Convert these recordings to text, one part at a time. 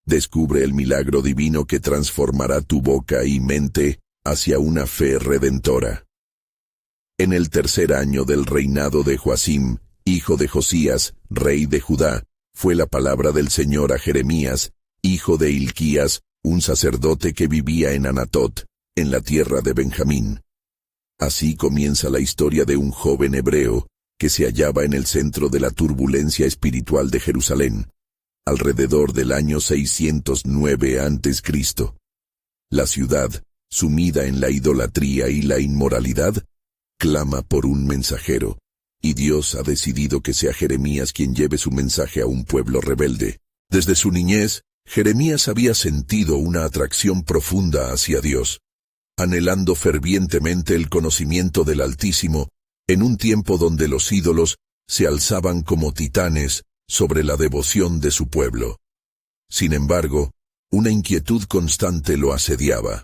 Descubre el milagro divino que transformará tu boca y mente hacia una fe redentora. En el tercer año del reinado de Joacim, hijo de Josías, rey de Judá, fue la palabra del Señor a Jeremías, hijo de Hilquías, un sacerdote que vivía en Anatot, en la tierra de Benjamín. Así comienza la historia de un joven hebreo que se hallaba en el centro de la turbulencia espiritual de Jerusalén, alrededor del año 609 a.C. La ciudad, sumida en la idolatría y la inmoralidad, clama por un mensajero, y Dios ha decidido que sea Jeremías quien lleve su mensaje a un pueblo rebelde. Desde su niñez, Jeremías había sentido una atracción profunda hacia Dios, anhelando fervientemente el conocimiento del Altísimo, en un tiempo donde los ídolos se alzaban como titanes sobre la devoción de su pueblo. Sin embargo, una inquietud constante lo asediaba.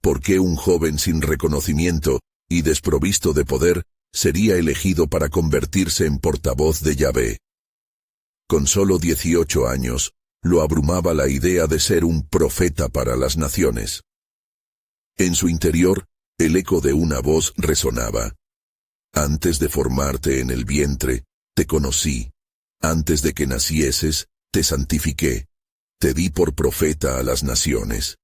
¿Por qué un joven sin reconocimiento y desprovisto de poder sería elegido para convertirse en portavoz de Yahvé? Con solo 18 años, lo abrumaba la idea de ser un profeta para las naciones. En su interior, el eco de una voz resonaba. Antes de formarte en el vientre, te conocí. Antes de que nacieses, te santifiqué. Te di por profeta a las naciones.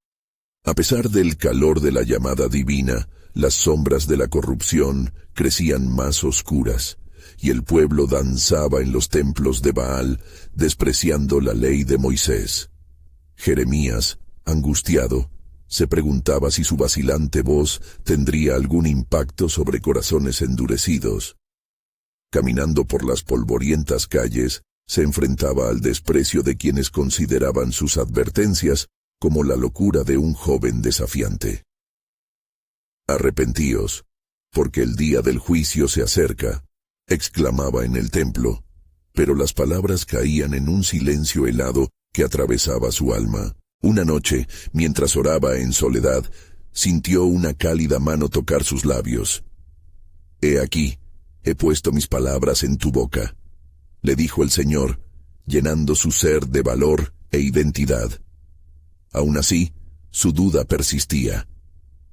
A pesar del calor de la llamada divina, las sombras de la corrupción crecían más oscuras, y el pueblo danzaba en los templos de Baal, despreciando la ley de Moisés. Jeremías, angustiado, se preguntaba si su vacilante voz tendría algún impacto sobre corazones endurecidos. Caminando por las polvorientas calles, se enfrentaba al desprecio de quienes consideraban sus advertencias como la locura de un joven desafiante. «Arrepentíos, porque el día del juicio se acerca», exclamaba en el templo, pero las palabras caían en un silencio helado que atravesaba su alma. Una noche, mientras oraba en soledad, sintió una cálida mano tocar sus labios. «He aquí, he puesto mis palabras en tu boca», le dijo el Señor, llenando su ser de valor e identidad. Aún así, su duda persistía.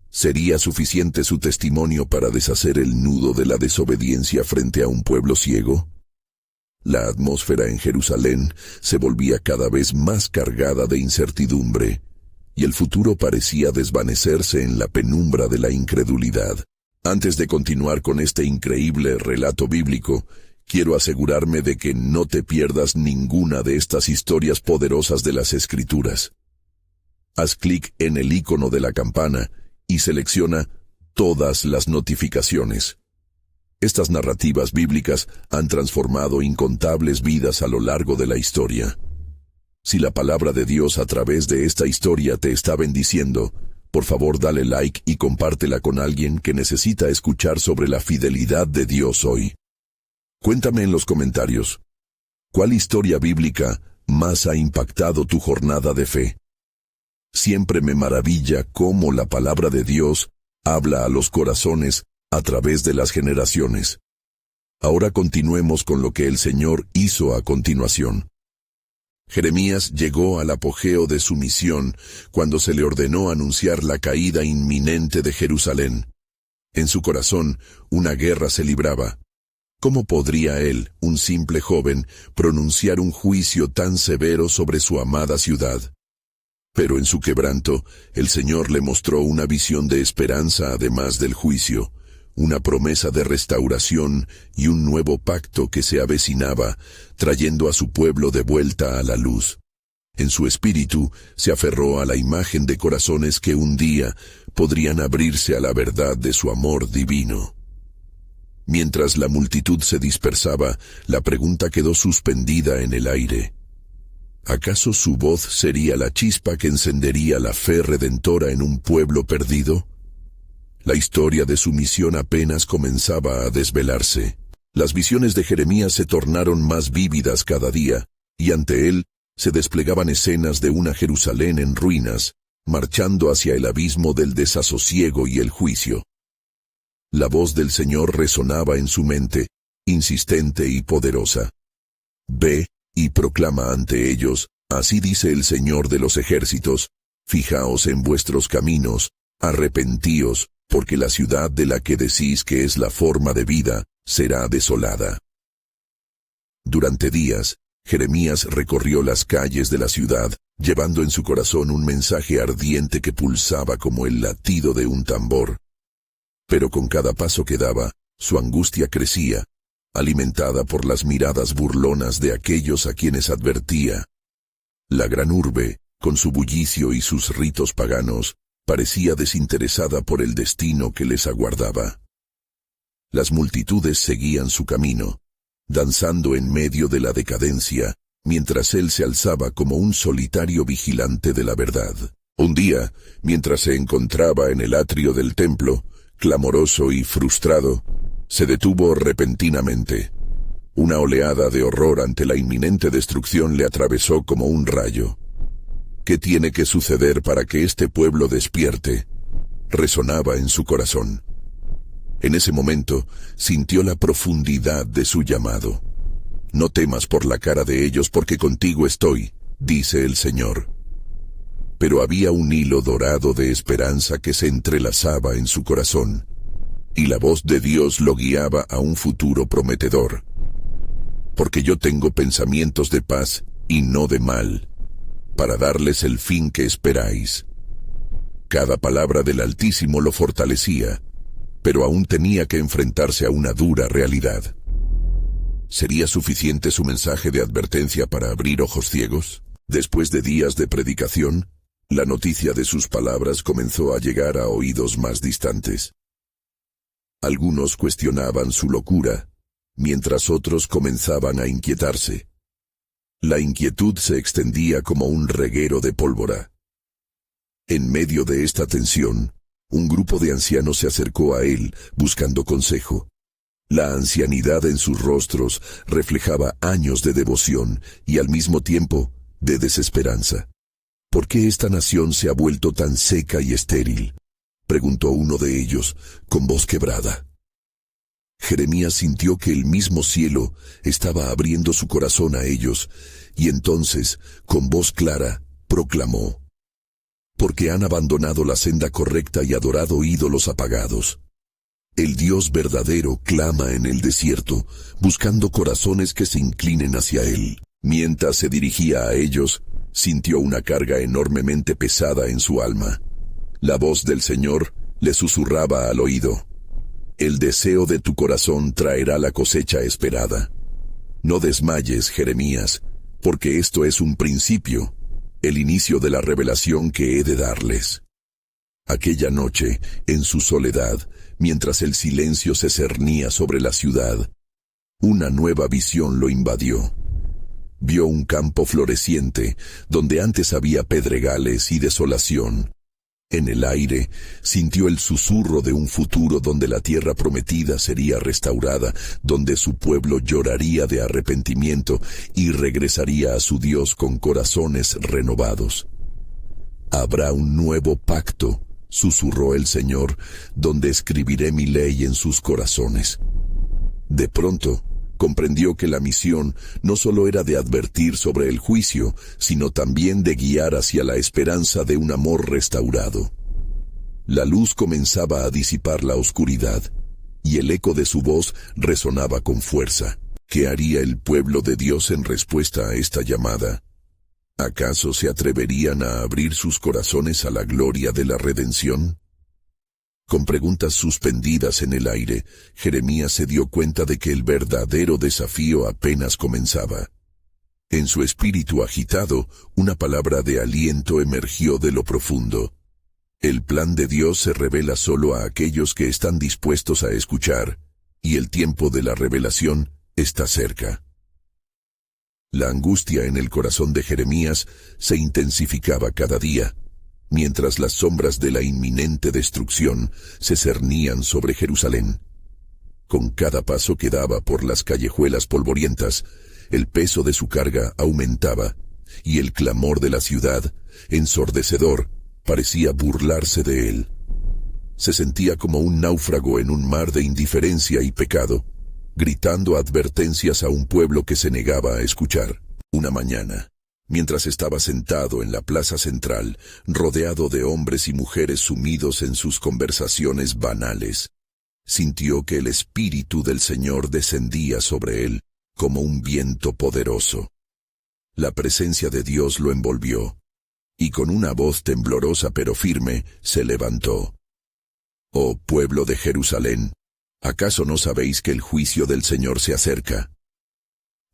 ¿Sería suficiente su testimonio para deshacer el nudo de la desobediencia frente a un pueblo ciego? La atmósfera en Jerusalén se volvía cada vez más cargada de incertidumbre, y el futuro parecía desvanecerse en la penumbra de la incredulidad. Antes de continuar con este increíble relato bíblico, quiero asegurarme de que no te pierdas ninguna de estas historias poderosas de las Escrituras. Haz clic en el icono de la campana y selecciona todas las notificaciones. Estas narrativas bíblicas han transformado incontables vidas a lo largo de la historia. Si la palabra de Dios a través de esta historia te está bendiciendo, por favor dale like y compártela con alguien que necesita escuchar sobre la fidelidad de Dios hoy. Cuéntame en los comentarios, ¿cuál historia bíblica más ha impactado tu jornada de fe? Siempre me maravilla cómo la palabra de Dios habla a los corazones a través de las generaciones. Ahora continuemos con lo que el Señor hizo a continuación. Jeremías llegó al apogeo de su misión cuando se le ordenó anunciar la caída inminente de Jerusalén. En su corazón, una guerra se libraba. ¿Cómo podría él, un simple joven, pronunciar un juicio tan severo sobre su amada ciudad? Pero en su quebranto, el Señor le mostró una visión de esperanza además del juicio, una promesa de restauración y un nuevo pacto que se avecinaba, trayendo a su pueblo de vuelta a la luz. En su espíritu se aferró a la imagen de corazones que un día podrían abrirse a la verdad de su amor divino. Mientras la multitud se dispersaba, la pregunta quedó suspendida en el aire. ¿Acaso su voz sería la chispa que encendería la fe redentora en un pueblo perdido? La historia de su misión apenas comenzaba a desvelarse. Las visiones de Jeremías se tornaron más vívidas cada día, y ante él se desplegaban escenas de una Jerusalén en ruinas, marchando hacia el abismo del desasosiego y el juicio. La voz del Señor resonaba en su mente, insistente y poderosa. Ve y proclama ante ellos, Así dice el Señor de los ejércitos: fijaos en vuestros caminos, arrepentíos, porque la ciudad de la que decís que es la forma de vida, será desolada. Durante días, Jeremías recorrió las calles de la ciudad, llevando en su corazón un mensaje ardiente que pulsaba como el latido de un tambor. Pero con cada paso que daba, su angustia crecía, alimentada por las miradas burlonas de aquellos a quienes advertía. La gran urbe, con su bullicio y sus ritos paganos, parecía desinteresada por el destino que les aguardaba. Las multitudes seguían su camino, danzando en medio de la decadencia, mientras él se alzaba como un solitario vigilante de la verdad. Un día, mientras se encontraba en el atrio del templo, clamoroso y frustrado, se detuvo repentinamente. Una oleada de horror ante la inminente destrucción le atravesó como un rayo. ¿Qué tiene que suceder para que este pueblo despierte?, resonaba en su corazón. En ese momento, sintió la profundidad de su llamado. No temas por la cara de ellos, porque contigo estoy, dice el Señor. Pero había un hilo dorado de esperanza que se entrelazaba en su corazón, y la voz de Dios lo guiaba a un futuro prometedor. Porque yo tengo pensamientos de paz y no de mal, para darles el fin que esperáis. Cada palabra del Altísimo lo fortalecía, pero aún tenía que enfrentarse a una dura realidad. ¿Sería suficiente su mensaje de advertencia para abrir ojos ciegos? Después de días de predicación, la noticia de sus palabras comenzó a llegar a oídos más distantes. Algunos cuestionaban su locura, mientras otros comenzaban a inquietarse. La inquietud se extendía como un reguero de pólvora. En medio de esta tensión, un grupo de ancianos se acercó a él, buscando consejo. La ancianidad en sus rostros reflejaba años de devoción y al mismo tiempo de desesperanza. ¿Por qué esta nación se ha vuelto tan seca y estéril?, preguntó uno de ellos, con voz quebrada. Jeremías sintió que el mismo cielo estaba abriendo su corazón a ellos, y entonces, con voz clara, proclamó: porque han abandonado la senda correcta y adorado ídolos apagados. El Dios verdadero clama en el desierto, buscando corazones que se inclinen hacia él. Mientras se dirigía a ellos, sintió una carga enormemente pesada en su alma. La voz del Señor le susurraba al oído: el deseo de tu corazón traerá la cosecha esperada. No desmayes, Jeremías, porque esto es un principio, el inicio de la revelación que he de darles. Aquella noche, en su soledad, mientras el silencio se cernía sobre la ciudad, una nueva visión lo invadió. Vio un campo floreciente, donde antes había pedregales y desolación. En el aire, sintió el susurro de un futuro donde la tierra prometida sería restaurada, donde su pueblo lloraría de arrepentimiento y regresaría a su Dios con corazones renovados. Habrá un nuevo pacto, susurró el Señor, donde escribiré mi ley en sus corazones. De pronto, comprendió que la misión no solo era de advertir sobre el juicio, sino también de guiar hacia la esperanza de un amor restaurado. La luz comenzaba a disipar la oscuridad, y el eco de su voz resonaba con fuerza. ¿Qué haría el pueblo de Dios en respuesta a esta llamada? ¿Acaso se atreverían a abrir sus corazones a la gloria de la redención? Con preguntas suspendidas en el aire, Jeremías se dio cuenta de que el verdadero desafío apenas comenzaba. En su espíritu agitado, una palabra de aliento emergió de lo profundo. El plan de Dios se revela solo a aquellos que están dispuestos a escuchar, y el tiempo de la revelación está cerca. La angustia en el corazón de Jeremías se intensificaba cada día, mientras las sombras de la inminente destrucción se cernían sobre Jerusalén. Con cada paso que daba por las callejuelas polvorientas, el peso de su carga aumentaba, y el clamor de la ciudad, ensordecedor, parecía burlarse de él. Se sentía como un náufrago en un mar de indiferencia y pecado, gritando advertencias a un pueblo que se negaba a escuchar. Una mañana, Mientras estaba sentado en la plaza central, rodeado de hombres y mujeres sumidos en sus conversaciones banales, sintió que el Espíritu del Señor descendía sobre él como un viento poderoso. La presencia de Dios lo envolvió, y con una voz temblorosa pero firme, se levantó. «Oh pueblo de Jerusalén, ¿acaso no sabéis que el juicio del Señor se acerca?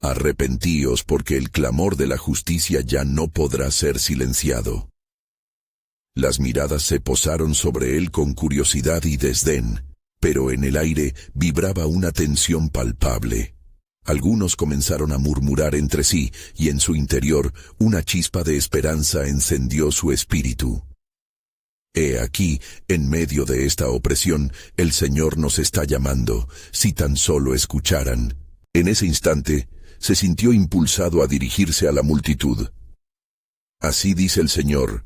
Arrepentíos porque el clamor de la justicia ya no podrá ser silenciado». Las miradas se posaron sobre él con curiosidad y desdén, pero en el aire vibraba una tensión palpable. Algunos comenzaron a murmurar entre sí, y en su interior una chispa de esperanza encendió su espíritu. He aquí, en medio de esta opresión, el Señor nos está llamando, si tan solo escucharan. En ese instante, se sintió impulsado a dirigirse a la multitud. Así dice el Señor: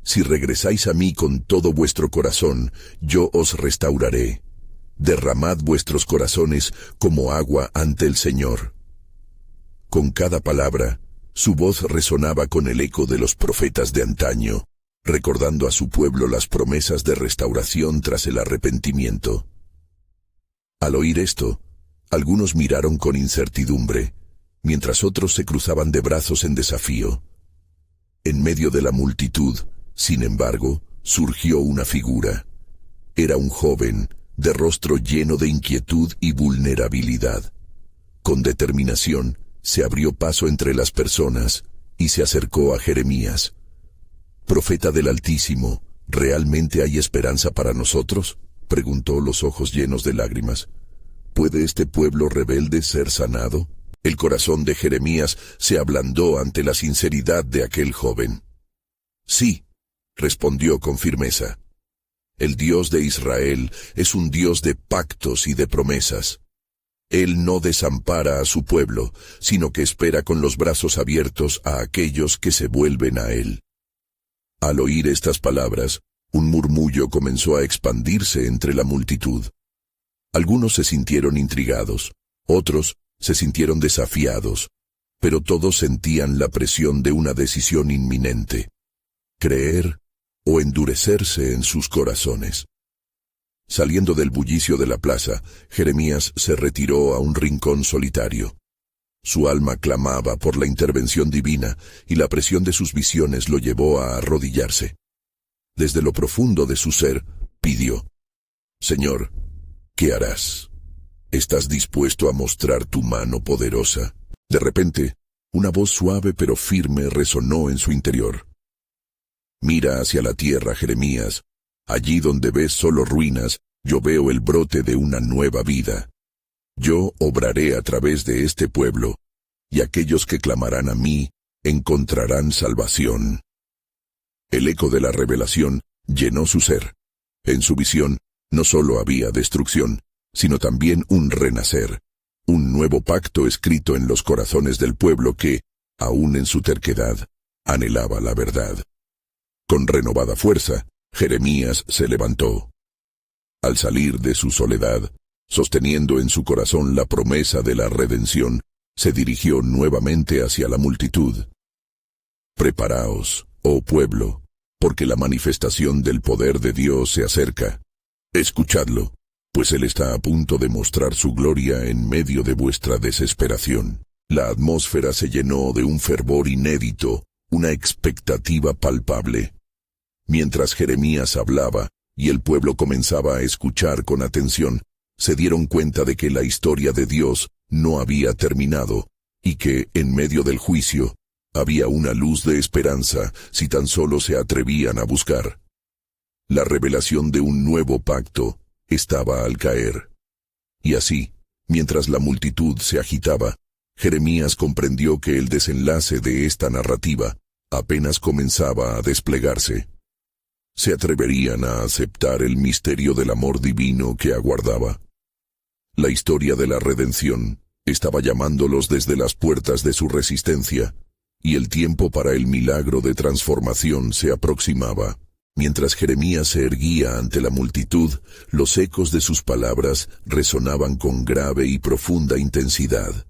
si regresáis a mí con todo vuestro corazón, yo os restauraré. Derramad vuestros corazones como agua ante el Señor. Con cada palabra, su voz resonaba con el eco de los profetas de antaño, recordando a su pueblo las promesas de restauración tras el arrepentimiento. Al oír esto, algunos miraron con incertidumbre, mientras otros se cruzaban de brazos en desafío. En medio de la multitud, sin embargo, surgió una figura. Era un joven, de rostro lleno de inquietud y vulnerabilidad. Con determinación, se abrió paso entre las personas y se acercó a Jeremías. «Profeta del Altísimo, ¿realmente hay esperanza para nosotros?», preguntó, los ojos llenos de lágrimas. «¿Puede este pueblo rebelde ser sanado?». El corazón de Jeremías se ablandó ante la sinceridad de aquel joven. «Sí», respondió con firmeza. «El Dios de Israel es un Dios de pactos y de promesas. Él no desampara a su pueblo, sino que espera con los brazos abiertos a aquellos que se vuelven a Él». Al oír estas palabras, un murmullo comenzó a expandirse entre la multitud. Algunos se sintieron intrigados, otros se sintieron desafiados, pero todos sentían la presión de una decisión inminente: creer o endurecerse en sus corazones. Saliendo del bullicio de la plaza, Jeremías se retiró a un rincón solitario. Su alma clamaba por la intervención divina, y la presión de sus visiones lo llevó a arrodillarse. Desde lo profundo de su ser, pidió: «Señor, ¿qué harás? ¿Estás dispuesto a mostrar tu mano poderosa?». De repente, una voz suave pero firme resonó en su interior. «Mira hacia la tierra, Jeremías. Allí donde ves solo ruinas, yo veo el brote de una nueva vida. Yo obraré a través de este pueblo, y aquellos que clamarán a mí encontrarán salvación». El eco de la revelación llenó su ser. En su visión no solo había destrucción, sino también un renacer, un nuevo pacto escrito en los corazones del pueblo que, aún en su terquedad, anhelaba la verdad. Con renovada fuerza, Jeremías se levantó. Al salir de su soledad, sosteniendo en su corazón la promesa de la redención, se dirigió nuevamente hacia la multitud. «Preparaos, oh pueblo, porque la manifestación del poder de Dios se acerca. Escuchadlo, pues Él está a punto de mostrar su gloria en medio de vuestra desesperación». La atmósfera se llenó de un fervor inédito, una expectativa palpable. Mientras Jeremías hablaba, y el pueblo comenzaba a escuchar con atención, se dieron cuenta de que la historia de Dios no había terminado, y que, en medio del juicio, había una luz de esperanza si tan solo se atrevían a buscar. La revelación de un nuevo pacto estaba al caer. Y así, mientras la multitud se agitaba, Jeremías comprendió que el desenlace de esta narrativa apenas comenzaba a desplegarse. ¿Se atreverían a aceptar el misterio del amor divino que aguardaba? La historia de la redención estaba llamándolos desde las puertas de su resistencia, y el tiempo para el milagro de transformación se aproximaba. Mientras Jeremías se erguía ante la multitud, los ecos de sus palabras resonaban con grave y profunda intensidad.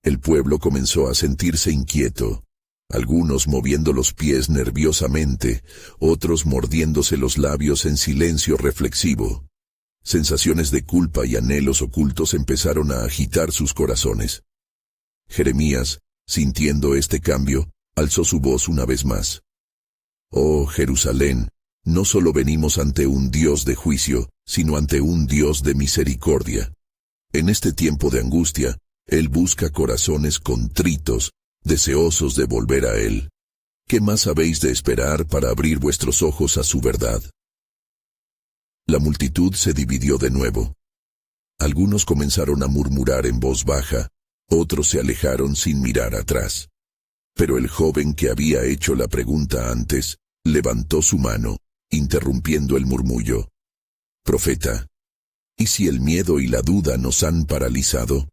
El pueblo comenzó a sentirse inquieto, algunos moviendo los pies nerviosamente, otros mordiéndose los labios en silencio reflexivo. Sensaciones de culpa y anhelos ocultos empezaron a agitar sus corazones. Jeremías, sintiendo este cambio, alzó su voz una vez más. «Oh Jerusalén, no solo venimos ante un Dios de juicio, sino ante un Dios de misericordia. En este tiempo de angustia, Él busca corazones contritos, deseosos de volver a Él. ¿Qué más habéis de esperar para abrir vuestros ojos a su verdad?» La multitud se dividió de nuevo. Algunos comenzaron a murmurar en voz baja, otros se alejaron sin mirar atrás. Pero el joven que había hecho la pregunta antes, levantó su mano, interrumpiendo el murmullo. «Profeta, ¿y si el miedo y la duda nos han paralizado?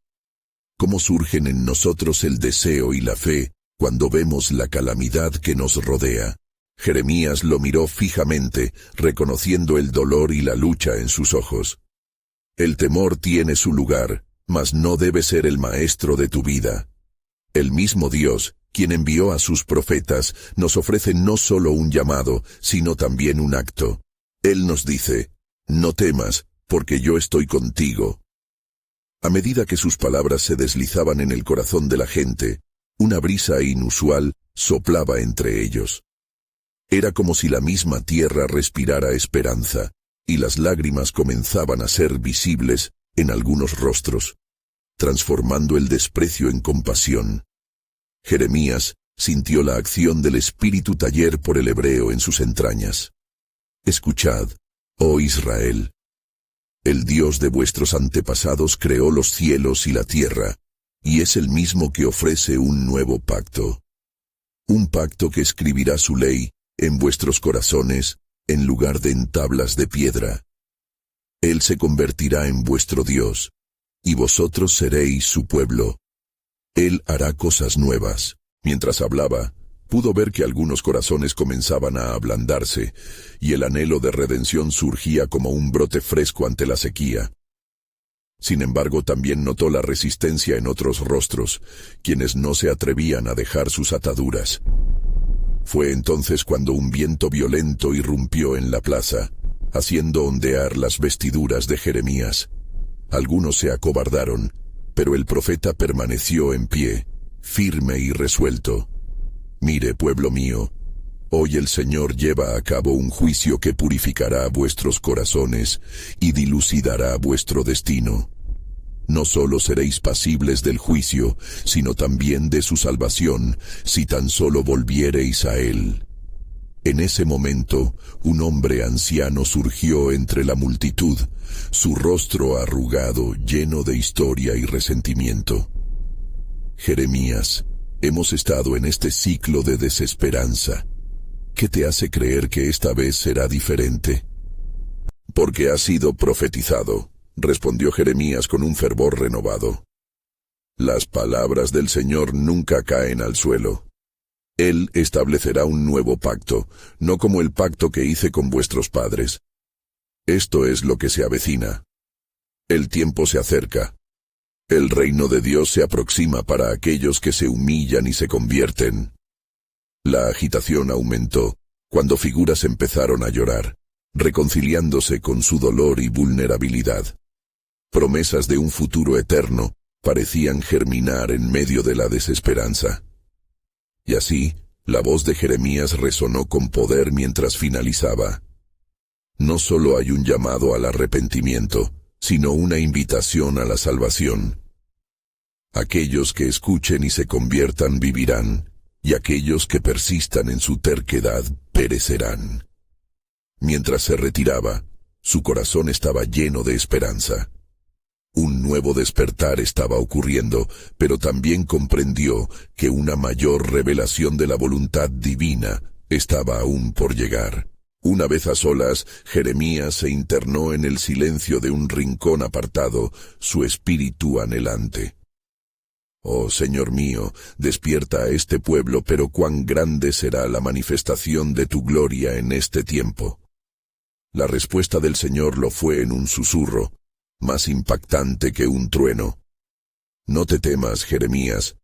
¿Cómo surgen en nosotros el deseo y la fe cuando vemos la calamidad que nos rodea?» Jeremías lo miró fijamente, reconociendo el dolor y la lucha en sus ojos. «El temor tiene su lugar, mas no debe ser el maestro de tu vida. El mismo Dios, quien envió a sus profetas, nos ofrece no solo un llamado, sino también un acto. Él nos dice, no temas, porque yo estoy contigo». A medida que sus palabras se deslizaban en el corazón de la gente, una brisa inusual soplaba entre ellos. Era como si la misma tierra respirara esperanza, y las lágrimas comenzaban a ser visibles en algunos rostros, transformando el desprecio en compasión. Jeremías sintió la acción del espíritu taller por el hebreo en sus entrañas. «Escuchad, oh Israel. El Dios de vuestros antepasados creó los cielos y la tierra, y es el mismo que ofrece un nuevo pacto. Un pacto que escribirá su ley en vuestros corazones, en lugar de en tablas de piedra. Él se convertirá en vuestro Dios, y vosotros seréis su pueblo. Él hará cosas nuevas». Mientras hablaba, pudo ver que algunos corazones comenzaban a ablandarse, y el anhelo de redención surgía como un brote fresco ante la sequía. Sin embargo, también notó la resistencia en otros rostros, quienes no se atrevían a dejar sus ataduras. Fue entonces cuando un viento violento irrumpió en la plaza, haciendo ondear las vestiduras de Jeremías. Algunos se acobardaron, pero el profeta permaneció en pie, firme y resuelto. «Mire, pueblo mío, hoy el Señor lleva a cabo un juicio que purificará vuestros corazones y dilucidará vuestro destino. No solo seréis pasibles del juicio, sino también de su salvación, si tan solo volviereis a Él». En ese momento, un hombre anciano surgió entre la multitud, su rostro arrugado, lleno de historia y resentimiento. «Jeremías, hemos estado en este ciclo de desesperanza. ¿Qué te hace creer que esta vez será diferente?» «Porque ha sido profetizado», respondió Jeremías con un fervor renovado. «Las palabras del Señor nunca caen al suelo. Él establecerá un nuevo pacto, no como el pacto que hice con vuestros padres. Esto es lo que se avecina. El tiempo se acerca. El reino de Dios se aproxima para aquellos que se humillan y se convierten». La agitación aumentó cuando figuras empezaron a llorar, reconciliándose con su dolor y vulnerabilidad. Promesas de un futuro eterno parecían germinar en medio de la desesperanza. Y así, la voz de Jeremías resonó con poder mientras finalizaba. No solo hay un llamado al arrepentimiento, sino una invitación a la salvación. Aquellos que escuchen y se conviertan vivirán, y aquellos que persistan en su terquedad perecerán. Mientras se retiraba, su corazón estaba lleno de esperanza. Un nuevo despertar estaba ocurriendo, pero también comprendió que una mayor revelación de la voluntad divina estaba aún por llegar. Una vez a solas, Jeremías se internó en el silencio de un rincón apartado, su espíritu anhelante. «Oh Señor mío, despierta a este pueblo, pero cuán grande será la manifestación de tu gloria en este tiempo». La respuesta del Señor lo fue en un susurro, más impactante que un trueno. «No te temas, Jeremías,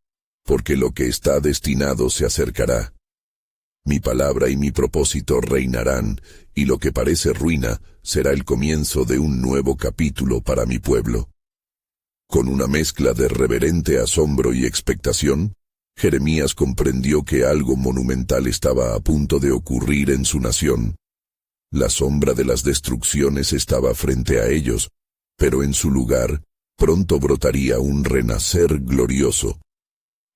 porque lo que está destinado se acercará. Mi palabra y mi propósito reinarán, y lo que parece ruina será el comienzo de un nuevo capítulo para mi pueblo. Con una mezcla de reverente asombro y expectación, Jeremías comprendió que algo monumental estaba a punto de ocurrir en su nación. La sombra de las destrucciones estaba frente a ellos, pero en su lugar pronto brotaría un renacer glorioso.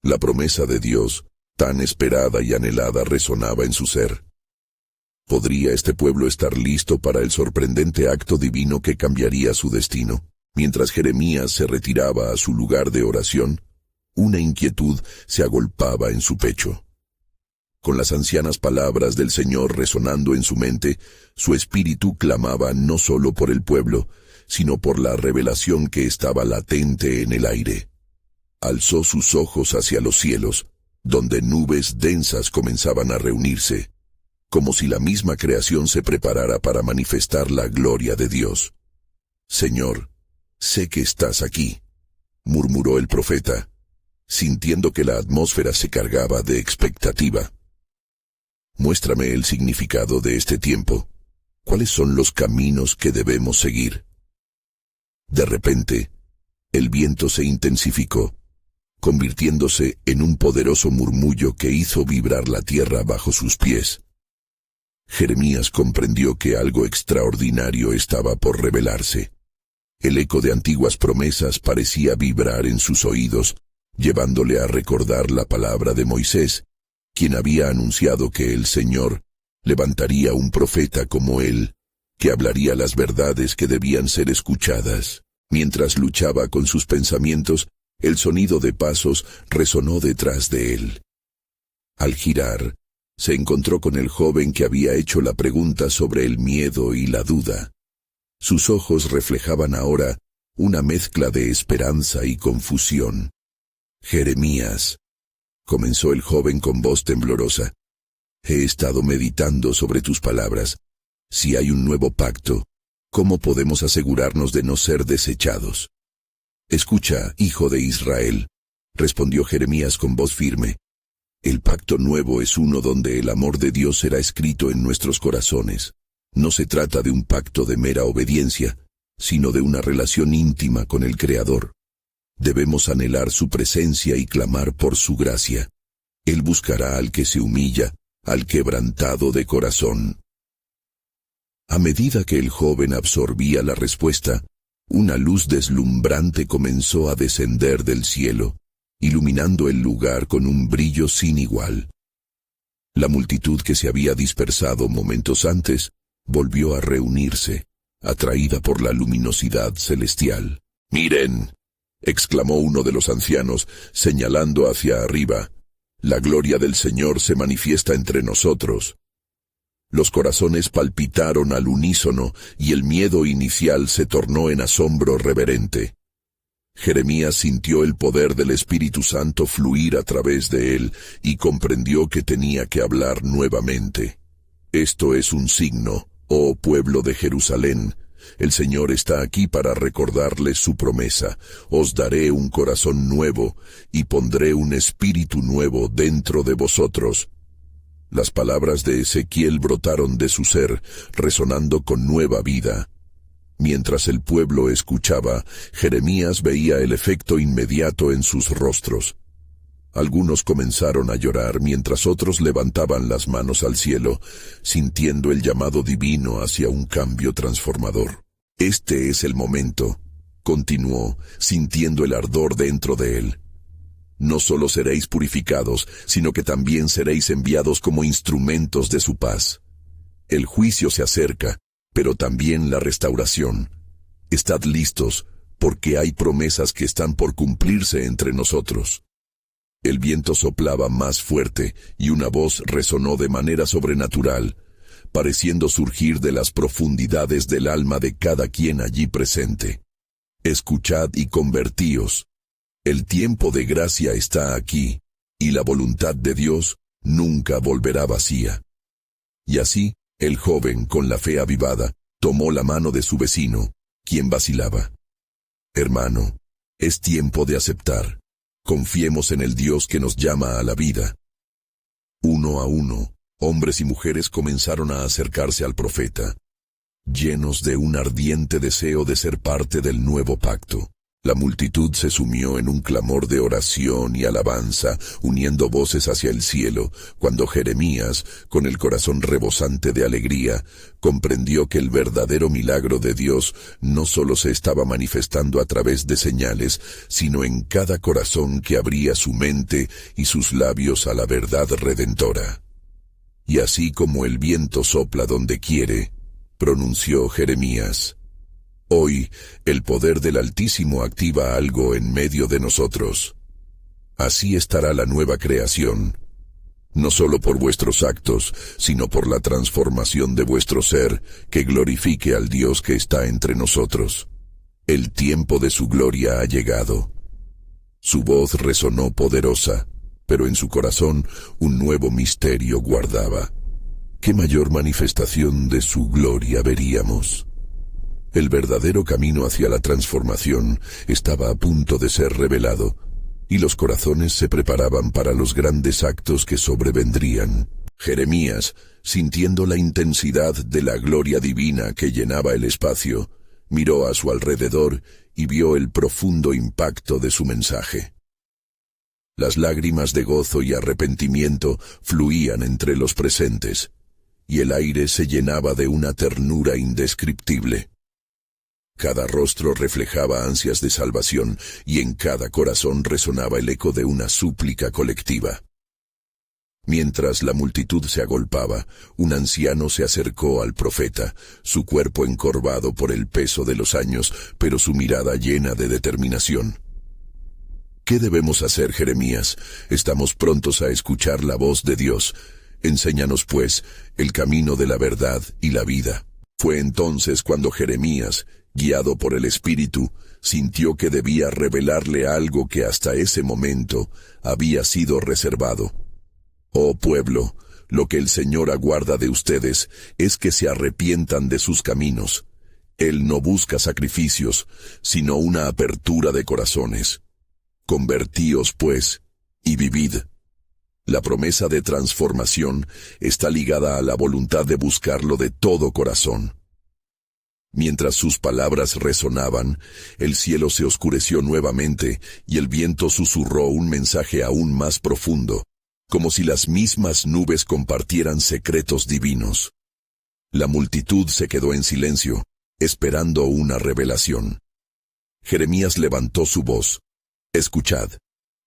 La promesa de Dios, tan esperada y anhelada, resonaba en su ser. ¿Podría este pueblo estar listo para el sorprendente acto divino que cambiaría su destino? Mientras Jeremías se retiraba a su lugar de oración, una inquietud se agolpaba en su pecho. Con las ancianas palabras del Señor resonando en su mente, su espíritu clamaba no solo por el pueblo, sino por la revelación que estaba latente en el aire. Alzó sus ojos hacia los cielos, donde nubes densas comenzaban a reunirse, como si la misma creación se preparara para manifestar la gloria de Dios. «Señor, sé que estás aquí», murmuró el profeta, sintiendo que la atmósfera se cargaba de expectativa. «Muéstrame el significado de este tiempo. ¿Cuáles son los caminos que debemos seguir?» De repente, el viento se intensificó, convirtiéndose en un poderoso murmullo que hizo vibrar la tierra bajo sus pies. Jeremías comprendió que algo extraordinario estaba por revelarse. El eco de antiguas promesas parecía vibrar en sus oídos, llevándole a recordar la palabra de Moisés, quien había anunciado que el Señor levantaría un profeta como él, que hablaría las verdades que debían ser escuchadas. Mientras luchaba con sus pensamientos, el sonido de pasos resonó detrás de él. Al girar, se encontró con el joven que había hecho la pregunta sobre el miedo y la duda. Sus ojos reflejaban ahora una mezcla de esperanza y confusión. «Jeremías», comenzó el joven con voz temblorosa, «he estado meditando sobre tus palabras. Si hay un nuevo pacto, ¿cómo podemos asegurarnos de no ser desechados?» «Escucha, hijo de Israel», respondió Jeremías con voz firme. «El pacto nuevo es uno donde el amor de Dios será escrito en nuestros corazones. No se trata de un pacto de mera obediencia, sino de una relación íntima con el Creador. Debemos anhelar su presencia y clamar por su gracia. Él buscará al que se humilla, al quebrantado de corazón». A medida que el joven absorbía la respuesta, una luz deslumbrante comenzó a descender del cielo, iluminando el lugar con un brillo sin igual. La multitud que se había dispersado momentos antes volvió a reunirse, atraída por la luminosidad celestial. «Miren», exclamó uno de los ancianos, señalando hacia arriba, «la gloria del Señor se manifiesta entre nosotros». Los corazones palpitaron al unísono y el miedo inicial se tornó en asombro reverente. Jeremías sintió el poder del Espíritu Santo fluir a través de él y comprendió que tenía que hablar nuevamente. «Esto es un signo, oh pueblo de Jerusalén. El Señor está aquí para recordarles su promesa. Os daré un corazón nuevo y pondré un espíritu nuevo dentro de vosotros». Las palabras de Ezequiel brotaron de su ser, resonando con nueva vida. Mientras el pueblo escuchaba, Jeremías veía el efecto inmediato en sus rostros. Algunos comenzaron a llorar mientras otros levantaban las manos al cielo, sintiendo el llamado divino hacia un cambio transformador. «Este es el momento», continuó, sintiendo el ardor dentro de él. «No solo seréis purificados, sino que también seréis enviados como instrumentos de su paz. El juicio se acerca, pero también la restauración. Estad listos, porque hay promesas que están por cumplirse entre nosotros». El viento soplaba más fuerte y una voz resonó de manera sobrenatural, pareciendo surgir de las profundidades del alma de cada quien allí presente. «Escuchad y convertíos. El tiempo de gracia está aquí, y la voluntad de Dios nunca volverá vacía». Y así, el joven, con la fe avivada, tomó la mano de su vecino, quien vacilaba. «Hermano, es tiempo de aceptar. Confiemos en el Dios que nos llama a la vida. Uno a uno, hombres y mujeres comenzaron a acercarse al profeta, llenos de un ardiente deseo de ser parte del nuevo pacto. La multitud se sumió en un clamor de oración y alabanza, uniendo voces hacia el cielo, cuando Jeremías, con el corazón rebosante de alegría, comprendió que el verdadero milagro de Dios no solo se estaba manifestando a través de señales, sino en cada corazón que abría su mente y sus labios a la verdad redentora. Y así como el viento sopla donde quiere, pronunció Jeremías: hoy, el poder del Altísimo activa algo en medio de nosotros. Así estará la nueva creación, no solo por vuestros actos, sino por la transformación de vuestro ser, que glorifique al Dios que está entre nosotros. El tiempo de su gloria ha llegado. Su voz resonó poderosa, pero en su corazón un nuevo misterio guardaba. ¿Qué mayor manifestación de su gloria veríamos? El verdadero camino hacia la transformación estaba a punto de ser revelado, y los corazones se preparaban para los grandes actos que sobrevendrían. Jeremías, sintiendo la intensidad de la gloria divina que llenaba el espacio, miró a su alrededor y vio el profundo impacto de su mensaje. Las lágrimas de gozo y arrepentimiento fluían entre los presentes, y el aire se llenaba de una ternura indescriptible. Cada rostro reflejaba ansias de salvación, y en cada corazón resonaba el eco de una súplica colectiva. Mientras la multitud se agolpaba, un anciano se acercó al profeta, su cuerpo encorvado por el peso de los años, pero su mirada llena de determinación. ¿Qué debemos hacer, Jeremías? Estamos prontos a escuchar la voz de Dios. Enséñanos, pues, el camino de la verdad y la vida. Fue entonces cuando Jeremías, guiado por el Espíritu, sintió que debía revelarle algo que hasta ese momento había sido reservado. Oh pueblo, lo que el Señor aguarda de ustedes es que se arrepientan de sus caminos. Él no busca sacrificios, sino una apertura de corazones. Convertíos, pues, y vivid. La promesa de transformación está ligada a la voluntad de buscarlo de todo corazón. Mientras sus palabras resonaban, el cielo se oscureció nuevamente y el viento susurró un mensaje aún más profundo, como si las mismas nubes compartieran secretos divinos. La multitud se quedó en silencio, esperando una revelación. Jeremías levantó su voz. Escuchad,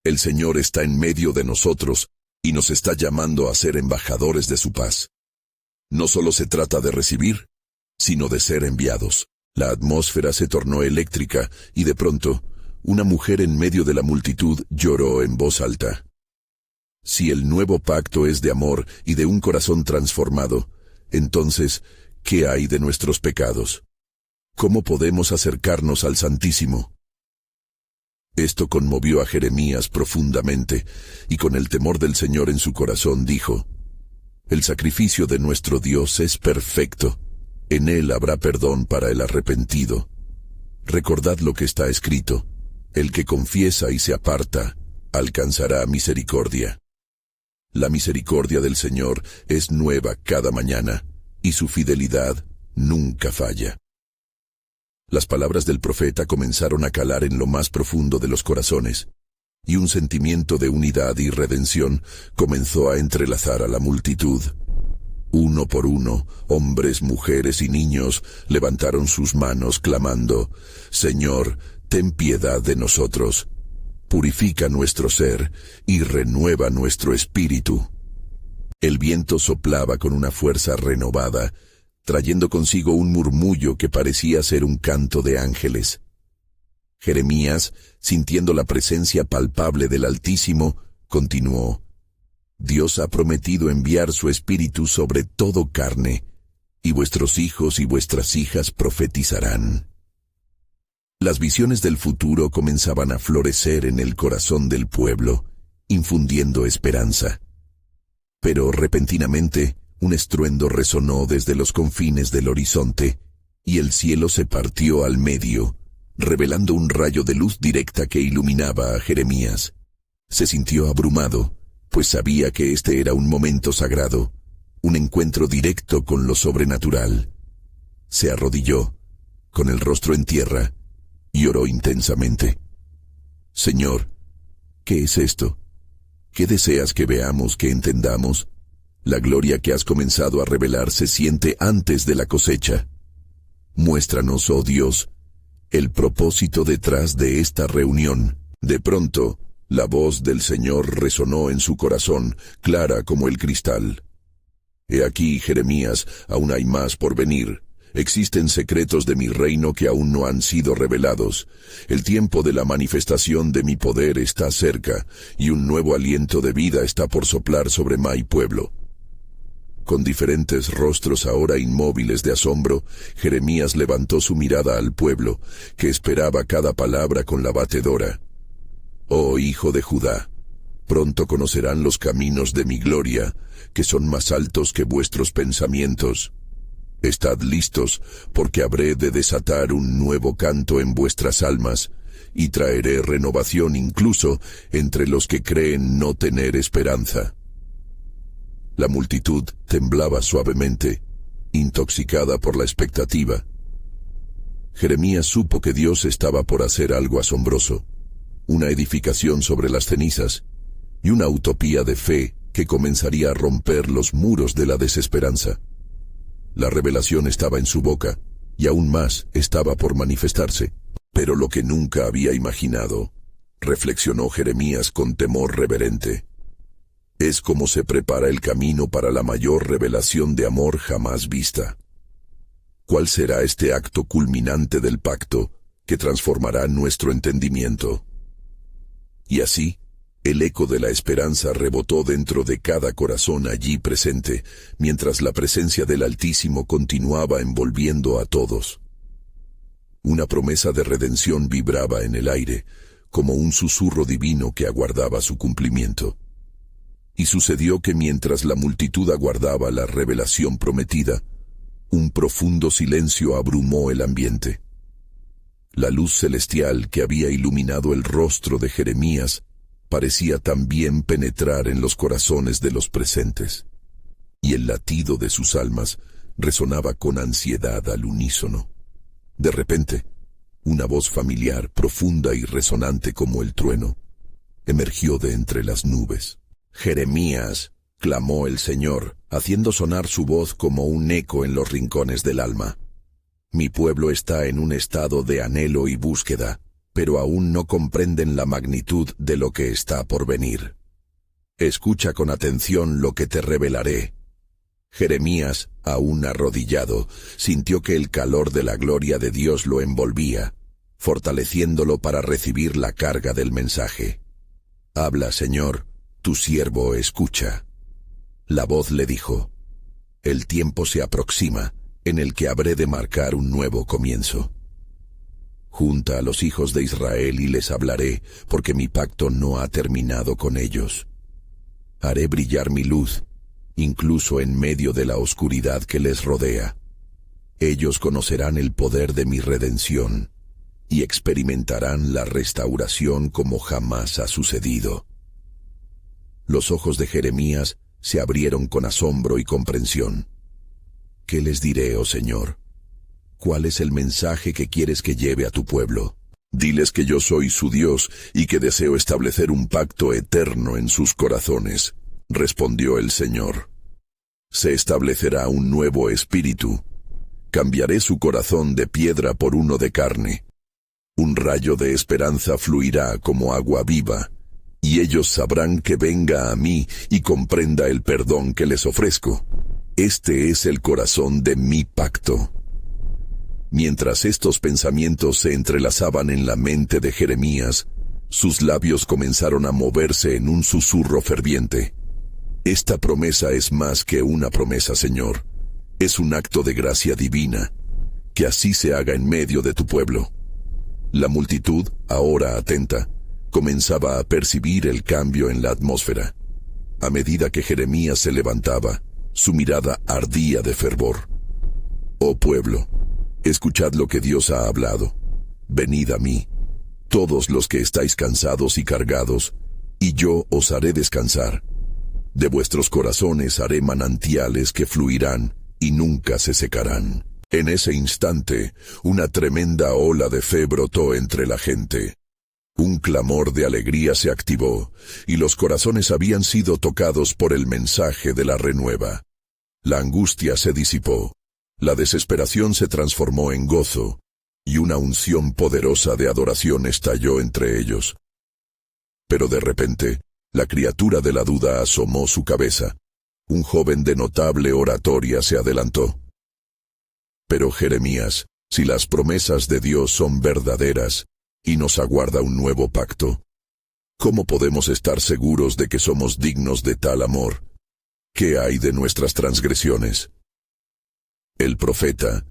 el Señor está en medio de nosotros y nos está llamando a ser embajadores de su paz. No solo se trata de recibir, sino de ser enviados. La atmósfera se tornó eléctrica y de pronto, una mujer en medio de la multitud lloró en voz alta. Si el nuevo pacto es de amor y de un corazón transformado, entonces, ¿qué hay de nuestros pecados? ¿Cómo podemos acercarnos al Santísimo? Esto conmovió a Jeremías profundamente, y con el temor del Señor en su corazón dijo: el sacrificio de nuestro Dios es perfecto. En él habrá perdón para el arrepentido. Recordad lo que está escrito: el que confiesa y se aparta, alcanzará misericordia. La misericordia del Señor es nueva cada mañana, y su fidelidad nunca falla. Las palabras del profeta comenzaron a calar en lo más profundo de los corazones, y un sentimiento de unidad y redención comenzó a entrelazar a la multitud. Uno por uno, hombres, mujeres y niños levantaron sus manos clamando: Señor, ten piedad de nosotros. Purifica nuestro ser y renueva nuestro espíritu. El viento soplaba con una fuerza renovada, trayendo consigo un murmullo que parecía ser un canto de ángeles. Jeremías, sintiendo la presencia palpable del Altísimo, continuó: Dios ha prometido enviar su Espíritu sobre todo carne, y vuestros hijos y vuestras hijas profetizarán. Las visiones del futuro comenzaban a florecer en el corazón del pueblo, infundiendo esperanza. Pero repentinamente, un estruendo resonó desde los confines del horizonte, y el cielo se partió al medio, revelando un rayo de luz directa que iluminaba a Jeremías. Se sintió abrumado, pues sabía que este era un momento sagrado, un encuentro directo con lo sobrenatural. Se arrodilló, con el rostro en tierra, y oró intensamente. Señor, ¿qué es esto? ¿Qué deseas que veamos, que entendamos? La gloria que has comenzado a revelar se siente antes de la cosecha. Muéstranos, oh Dios, el propósito detrás de esta reunión. De pronto, la voz del Señor resonó en su corazón, clara como el cristal. He aquí, Jeremías, aún hay más por venir. Existen secretos de mi reino que aún no han sido revelados. El tiempo de la manifestación de mi poder está cerca, y un nuevo aliento de vida está por soplar sobre mi pueblo. Con diferentes rostros ahora inmóviles de asombro, Jeremías levantó su mirada al pueblo, que esperaba cada palabra con la batedora. Oh hijo de Judá, pronto conocerán los caminos de mi gloria, que son más altos que vuestros pensamientos. Estad listos, porque habré de desatar un nuevo canto en vuestras almas, y traeré renovación incluso entre los que creen no tener esperanza. La multitud temblaba suavemente, intoxicada por la expectativa. Jeremías supo que Dios estaba por hacer algo asombroso, una edificación sobre las cenizas, y una utopía de fe que comenzaría a romper los muros de la desesperanza. La revelación estaba en su boca, y aún más estaba por manifestarse. Pero lo que nunca había imaginado, reflexionó Jeremías con temor reverente, es como se prepara el camino para la mayor revelación de amor jamás vista. ¿Cuál será este acto culminante del pacto que transformará nuestro entendimiento? Y así, el eco de la esperanza rebotó dentro de cada corazón allí presente, mientras la presencia del Altísimo continuaba envolviendo a todos. Una promesa de redención vibraba en el aire, como un susurro divino que aguardaba su cumplimiento. Y sucedió que mientras la multitud aguardaba la revelación prometida, un profundo silencio abrumó el ambiente. La luz celestial que había iluminado el rostro de Jeremías parecía también penetrar en los corazones de los presentes, y el latido de sus almas resonaba con ansiedad al unísono. De repente, una voz familiar, profunda y resonante como el trueno, emergió de entre las nubes. «Jeremías», clamó el Señor, haciendo sonar su voz como un eco en los rincones del alma. «Mi pueblo está en un estado de anhelo y búsqueda, pero aún no comprenden la magnitud de lo que está por venir. Escucha con atención lo que te revelaré». Jeremías, aún arrodillado, sintió que el calor de la gloria de Dios lo envolvía, fortaleciéndolo para recibir la carga del mensaje. «Habla, Señor, tu siervo escucha». La voz le dijo: «El tiempo se aproxima, en el que habré de marcar un nuevo comienzo. Junta a los hijos de Israel y les hablaré, porque mi pacto no ha terminado con ellos. Haré brillar mi luz, incluso en medio de la oscuridad que les rodea. Ellos conocerán el poder de mi redención, y experimentarán la restauración como jamás ha sucedido». Los ojos de Jeremías se abrieron con asombro y comprensión. «¿Qué les diré, oh Señor? ¿Cuál es el mensaje que quieres que lleve a tu pueblo?» «Diles que yo soy su Dios y que deseo establecer un pacto eterno en sus corazones», respondió el Señor. «Se establecerá un nuevo espíritu. Cambiaré su corazón de piedra por uno de carne. Un rayo de esperanza fluirá como agua viva, y ellos sabrán que venga a mí y comprenda el perdón que les ofrezco. Este es el corazón de mi pacto». Mientras estos pensamientos se entrelazaban en la mente de Jeremías, sus labios comenzaron a moverse en un susurro ferviente. «Esta promesa es más que una promesa, Señor. Es un acto de gracia divina. Que así se haga en medio de tu pueblo». La multitud, ahora atenta, comenzaba a percibir el cambio en la atmósfera. A medida que Jeremías se levantaba, su mirada ardía de fervor. «Oh pueblo, escuchad lo que Dios ha hablado. Venid a mí, todos los que estáis cansados y cargados, y yo os haré descansar. De vuestros corazones haré manantiales que fluirán y nunca se secarán. En ese instante, una tremenda ola de fe brotó entre la gente. Un clamor de alegría se activó, y los corazones habían sido tocados por el mensaje de la renueva. La angustia se disipó, la desesperación se transformó en gozo, y una unción poderosa de adoración estalló entre ellos. Pero de repente, la criatura de la duda asomó su cabeza. Un joven de notable oratoria se adelantó. Pero Jeremías, si las promesas de Dios son verdaderas, y nos aguarda un nuevo pacto, ¿cómo podemos estar seguros de que somos dignos de tal amor? ¿Qué hay de nuestras transgresiones? El profeta,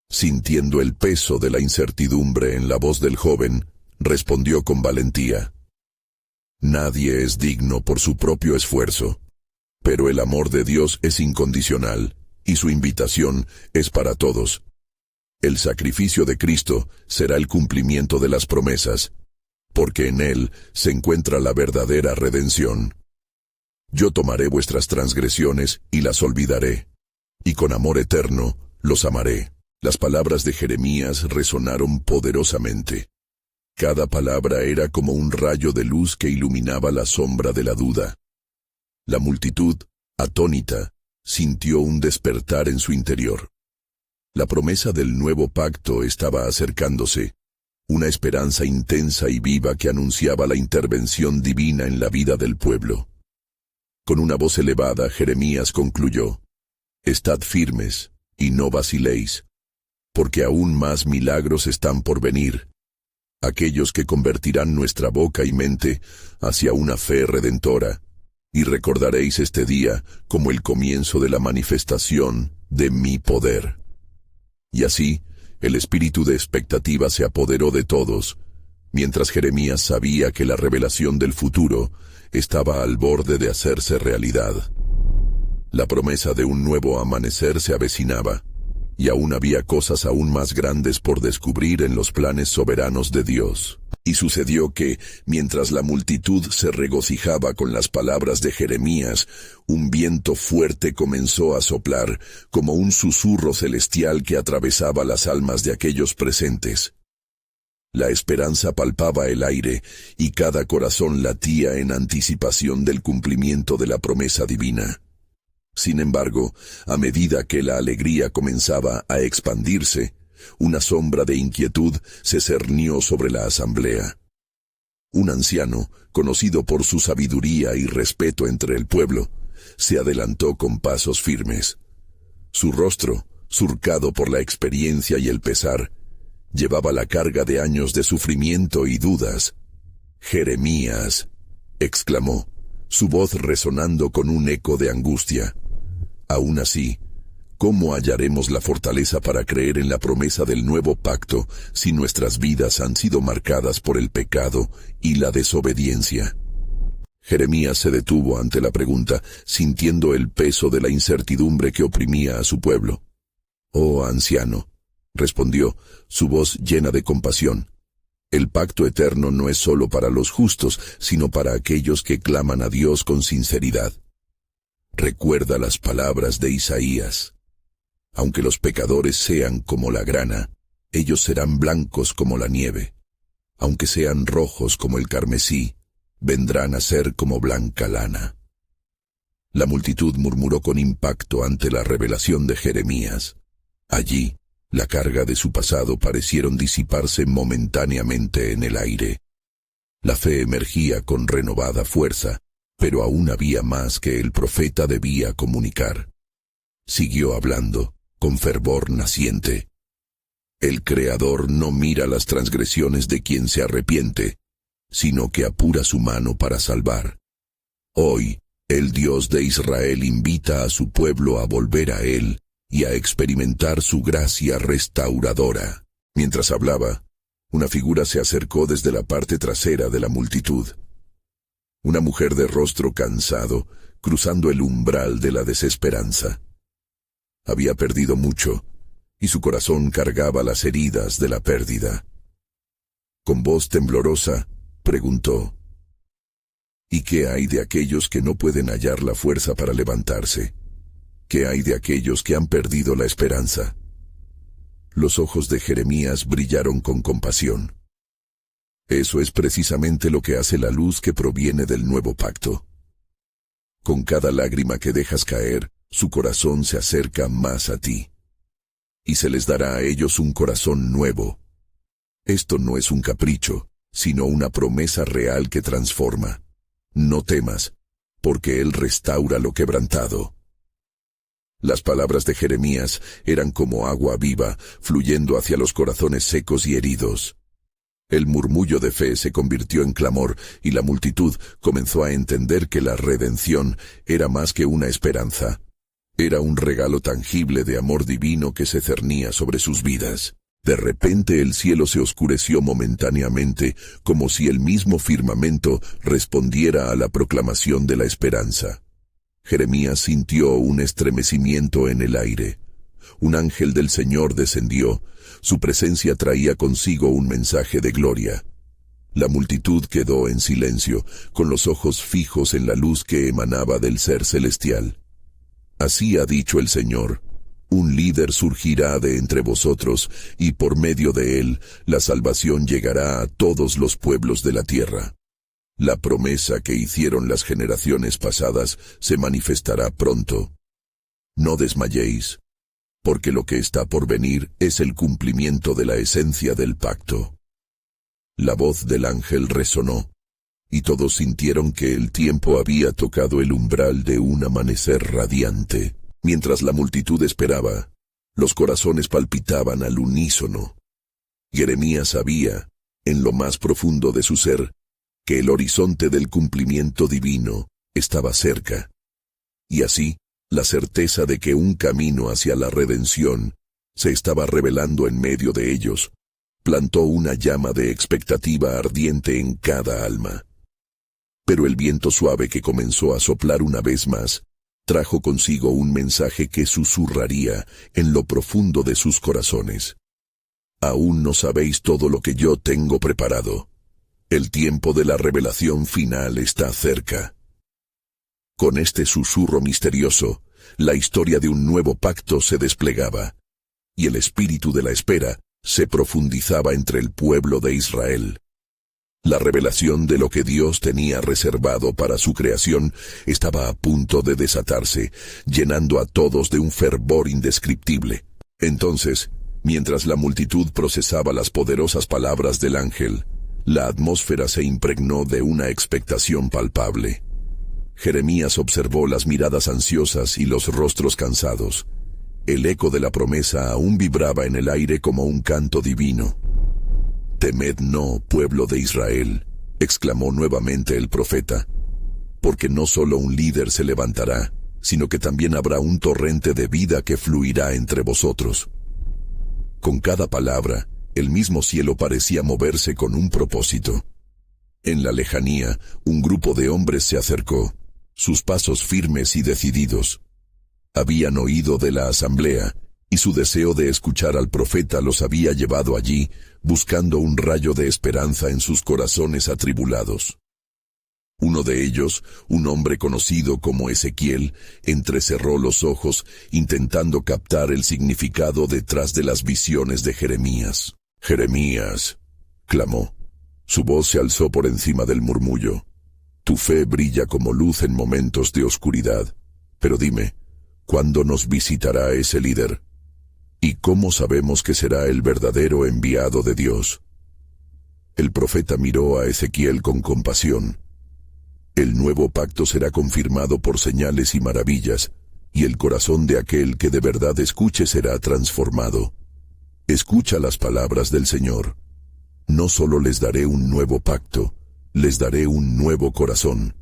sintiendo el peso de la incertidumbre en la voz del joven, respondió con valentía. Nadie es digno por su propio esfuerzo, pero el amor de Dios es incondicional, y su invitación es para todos. El sacrificio de Cristo será el cumplimiento de las promesas, porque en Él se encuentra la verdadera redención. Yo tomaré vuestras transgresiones y las olvidaré, y con amor eterno los amaré. Las palabras de Jeremías resonaron poderosamente. Cada palabra era como un rayo de luz que iluminaba la sombra de la duda. La multitud, atónita, sintió un despertar en su interior. La promesa del nuevo pacto estaba acercándose, una esperanza intensa y viva que anunciaba la intervención divina en la vida del pueblo. Con una voz elevada, Jeremías concluyó: Estad firmes y no vaciléis, porque aún más milagros están por venir, aquellos que convertirán nuestra boca y mente hacia una fe redentora, y recordaréis este día como el comienzo de la manifestación de mi poder. Y así, el espíritu de expectativa se apoderó de todos, mientras Jeremías sabía que la revelación del futuro estaba al borde de hacerse realidad. La promesa de un nuevo amanecer se avecinaba, y aún había cosas aún más grandes por descubrir en los planes soberanos de Dios. Y sucedió que, mientras la multitud se regocijaba con las palabras de Jeremías, un viento fuerte comenzó a soplar, como un susurro celestial que atravesaba las almas de aquellos presentes. La esperanza palpaba el aire, y cada corazón latía en anticipación del cumplimiento de la promesa divina. Sin embargo, a medida que la alegría comenzaba a expandirse, una sombra de inquietud se cernió sobre la asamblea. Un anciano, conocido por su sabiduría y respeto entre el pueblo, se adelantó con pasos firmes. Su rostro, surcado por la experiencia y el pesar, llevaba la carga de años de sufrimiento y dudas. «Jeremías», exclamó, su voz resonando con un eco de angustia. «Aún así, ¿cómo hallaremos la fortaleza para creer en la promesa del nuevo pacto si nuestras vidas han sido marcadas por el pecado y la desobediencia?» Jeremías se detuvo ante la pregunta, sintiendo el peso de la incertidumbre que oprimía a su pueblo. «Oh, anciano», respondió, su voz llena de compasión, «el pacto eterno no es solo para los justos, sino para aquellos que claman a Dios con sinceridad. Recuerda las palabras de Isaías. Aunque los pecadores sean como la grana, ellos serán blancos como la nieve. Aunque sean rojos como el carmesí, vendrán a ser como blanca lana». La multitud murmuró con impacto ante la revelación de Jeremías. Allí, la carga de su pasado parecieron disiparse momentáneamente en el aire. La fe emergía con renovada fuerza, pero aún había más que el profeta debía comunicar. Siguió hablando, con fervor naciente. «El Creador no mira las transgresiones de quien se arrepiente, sino que apura su mano para salvar. Hoy, el Dios de Israel invita a su pueblo a volver a Él y a experimentar su gracia restauradora». Mientras hablaba, una figura se acercó desde la parte trasera de la multitud. Una mujer de rostro cansado, cruzando el umbral de la desesperanza. Había perdido mucho, y su corazón cargaba las heridas de la pérdida. Con voz temblorosa, preguntó: ¿Y qué hay de aquellos que no pueden hallar la fuerza para levantarse? ¿Qué hay de aquellos que han perdido la esperanza? Los ojos de Jeremías brillaron con compasión. Eso es precisamente lo que hace la luz que proviene del nuevo pacto. Con cada lágrima que dejas caer, su corazón se acerca más a ti. Y se les dará a ellos un corazón nuevo. Esto no es un capricho, sino una promesa real que transforma. No temas, porque Él restaura lo quebrantado. Las palabras de Jeremías eran como agua viva, fluyendo hacia los corazones secos y heridos. El murmullo de fe se convirtió en clamor, y la multitud comenzó a entender que la redención era más que una esperanza. Era un regalo tangible de amor divino que se cernía sobre sus vidas. De repente el cielo se oscureció momentáneamente, como si el mismo firmamento respondiera a la proclamación de la esperanza. Jeremías sintió un estremecimiento en el aire. Un ángel del Señor descendió. Su presencia traía consigo un mensaje de gloria. La multitud quedó en silencio, con los ojos fijos en la luz que emanaba del Ser Celestial. Así ha dicho el Señor: un líder surgirá de entre vosotros, y por medio de él la salvación llegará a todos los pueblos de la tierra. La promesa que hicieron las generaciones pasadas se manifestará pronto. No desmayéis, porque lo que está por venir es el cumplimiento de la esencia del pacto. La voz del ángel resonó, y todos sintieron que el tiempo había tocado el umbral de un amanecer radiante. Mientras la multitud esperaba, los corazones palpitaban al unísono. Jeremías sabía, en lo más profundo de su ser, que el horizonte del cumplimiento divino estaba cerca. Y así, la certeza de que un camino hacia la redención se estaba revelando en medio de ellos, plantó una llama de expectativa ardiente en cada alma. Pero el viento suave que comenzó a soplar una vez más, trajo consigo un mensaje que susurraría en lo profundo de sus corazones. Aún no sabéis todo lo que yo tengo preparado. El tiempo de la revelación final está cerca. Con este susurro misterioso, la historia de un nuevo pacto se desplegaba, y el espíritu de la espera se profundizaba entre el pueblo de Israel. La revelación de lo que Dios tenía reservado para su creación estaba a punto de desatarse, llenando a todos de un fervor indescriptible. Entonces, mientras la multitud procesaba las poderosas palabras del ángel, la atmósfera se impregnó de una expectación palpable. Jeremías observó las miradas ansiosas y los rostros cansados. El eco de la promesa aún vibraba en el aire como un canto divino. «Temed no, pueblo de Israel», exclamó nuevamente el profeta, «porque no solo un líder se levantará, sino que también habrá un torrente de vida que fluirá entre vosotros». Con cada palabra, el mismo cielo parecía moverse con un propósito. En la lejanía, un grupo de hombres se acercó, sus pasos firmes y decididos. Habían oído de la asamblea, y su deseo de escuchar al profeta los había llevado allí, buscando un rayo de esperanza en sus corazones atribulados. Uno de ellos, un hombre conocido como Ezequiel, entrecerró los ojos, intentando captar el significado detrás de las visiones de Jeremías. «Jeremías», clamó. Su voz se alzó por encima del murmullo. «Tu fe brilla como luz en momentos de oscuridad. Pero dime, ¿cuándo nos visitará ese líder? ¿Y cómo sabemos que será el verdadero enviado de Dios?» El profeta miró a Ezequiel con compasión. «El nuevo pacto será confirmado por señales y maravillas, y el corazón de aquel que de verdad escuche será transformado. Escucha las palabras del Señor. No solo les daré un nuevo pacto, les daré un nuevo corazón.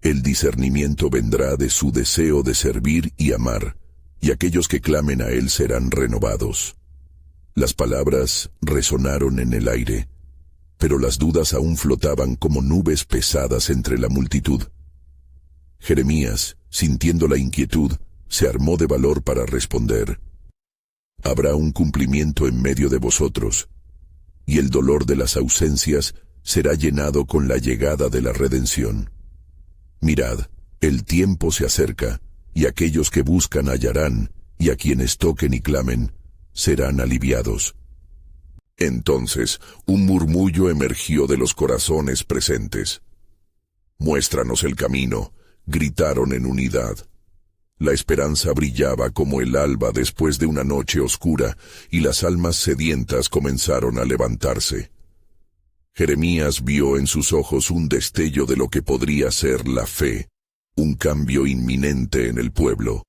El discernimiento vendrá de su deseo de servir y amar, y aquellos que clamen a Él serán renovados». Las palabras resonaron en el aire, pero las dudas aún flotaban como nubes pesadas entre la multitud. Jeremías, sintiendo la inquietud, se armó de valor para responder. «Habrá un cumplimiento en medio de vosotros, y el dolor de las ausencias será llenado con la llegada de la redención». Mirad, el tiempo se acerca, y aquellos que buscan hallarán, y a quienes toquen y clamen, serán aliviados. Entonces, un murmullo emergió de los corazones presentes. «Muéstranos el camino», gritaron en unidad. La esperanza brillaba como el alba después de una noche oscura, y las almas sedientas comenzaron a levantarse. Jeremías vio en sus ojos un destello de lo que podría ser la fe, un cambio inminente en el pueblo.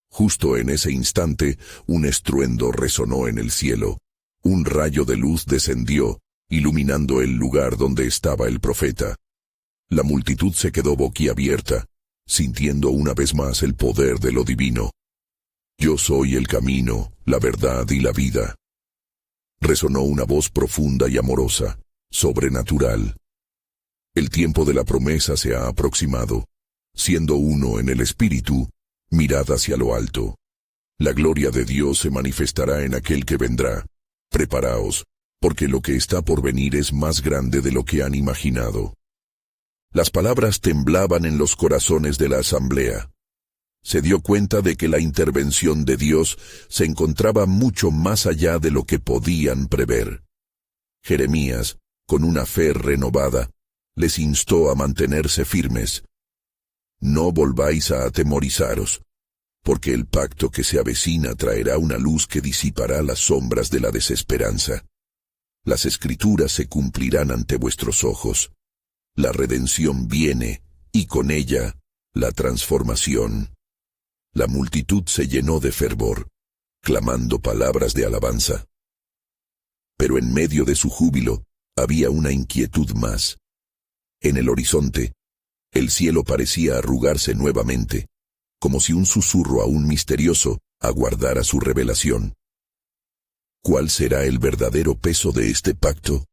Justo en ese instante, un estruendo resonó en el cielo. Un rayo de luz descendió, iluminando el lugar donde estaba el profeta. La multitud se quedó boquiabierta, sintiendo una vez más el poder de lo divino. «Yo soy el camino, la verdad y la vida». Resonó una voz profunda y amorosa, sobrenatural. El tiempo de la promesa se ha aproximado. Siendo uno en el espíritu, mirad hacia lo alto. La gloria de Dios se manifestará en aquel que vendrá. Preparaos, porque lo que está por venir es más grande de lo que han imaginado. Las palabras temblaban en los corazones de la asamblea. Se dio cuenta de que la intervención de Dios se encontraba mucho más allá de lo que podían prever. Jeremías, con una fe renovada, les instó a mantenerse firmes. «No volváis a atemorizaros, porque el pacto que se avecina traerá una luz que disipará las sombras de la desesperanza. Las escrituras se cumplirán ante vuestros ojos. La redención viene, y con ella, la transformación». La multitud se llenó de fervor, clamando palabras de alabanza. Pero en medio de su júbilo, había una inquietud más. En el horizonte, el cielo parecía arrugarse nuevamente, como si un susurro aún misterioso aguardara su revelación. ¿Cuál será el verdadero peso de este pacto?